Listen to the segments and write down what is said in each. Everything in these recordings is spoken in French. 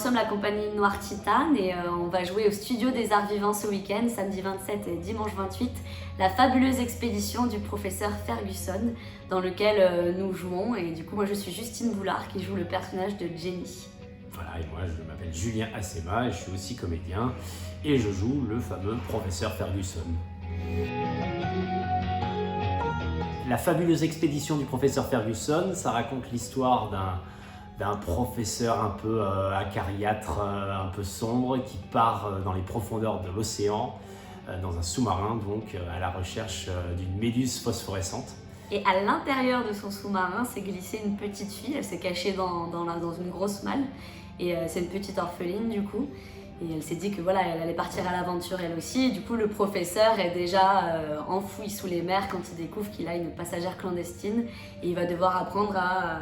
sommes la compagnie Noir Titane et on va jouer au Studio des Arts Vivants ce week-end, samedi 27 et dimanche 28, la fabuleuse expédition du professeur Ferguson, dans lequel nous jouons. Et du coup, moi je suis Justine Boulard qui joue le personnage de Jenny. Voilà, et moi je m'appelle Julien Assema et je suis aussi comédien et je joue le fameux professeur Ferguson. La fabuleuse expédition du professeur Ferguson, ça raconte l'histoire d'un professeur un peu acariâtre, un peu sombre, qui part dans les profondeurs de l'océan, dans un sous-marin, donc à la recherche d'une méduse phosphorescente. Et à l'intérieur de son sous-marin s'est glissée une petite fille, elle s'est cachée dans une grosse malle, et c'est une petite orpheline du coup. Et elle s'est dit que voilà, elle allait partir à l'aventure elle aussi. Et du coup, le professeur est déjà enfoui sous les mers quand il découvre qu'il a une passagère clandestine. Et il va devoir apprendre à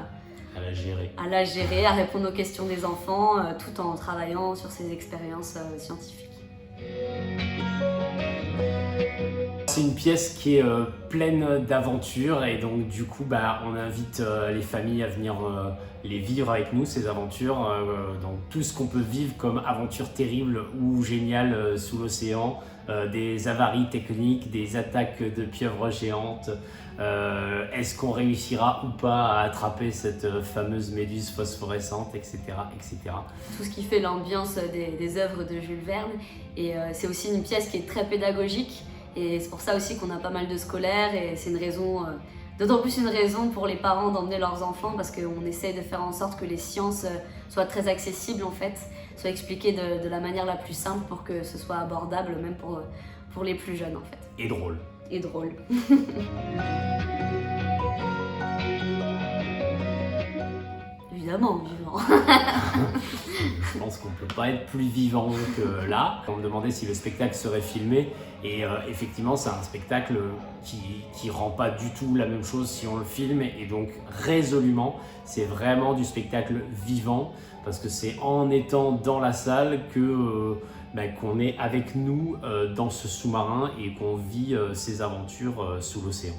la gérer, à répondre aux questions des enfants, tout en travaillant sur ses expériences scientifiques. C'est une pièce qui est pleine d'aventures et donc du coup on invite les familles à venir les vivre avec nous, ces aventures. Donc tout ce qu'on peut vivre comme aventures terribles ou géniales sous l'océan, des avaries techniques, des attaques de pieuvres géantes. Est-ce qu'on réussira ou pas à attraper cette fameuse méduse phosphorescente, etc., etc. Tout ce qui fait l'ambiance des œuvres de Jules Verne. Et c'est aussi une pièce qui est très pédagogique. Et c'est pour ça aussi qu'on a pas mal de scolaires et c'est une raison, d'autant plus une raison pour les parents d'emmener leurs enfants parce qu'on essaie de faire en sorte que les sciences soient très accessibles en fait, soient expliquées de la manière la plus simple pour que ce soit abordable même pour les plus jeunes en fait. Et drôle. Et drôle. Évidemment, vivant. Je pense qu'on ne peut pas être plus vivant que là. On me demandait si le spectacle serait filmé et effectivement c'est un spectacle qui rend pas du tout la même chose si on le filme et donc résolument c'est vraiment du spectacle vivant parce que c'est en étant dans la salle que qu'on est avec nous dans ce sous-marin et qu'on vit ces aventures sous l'océan.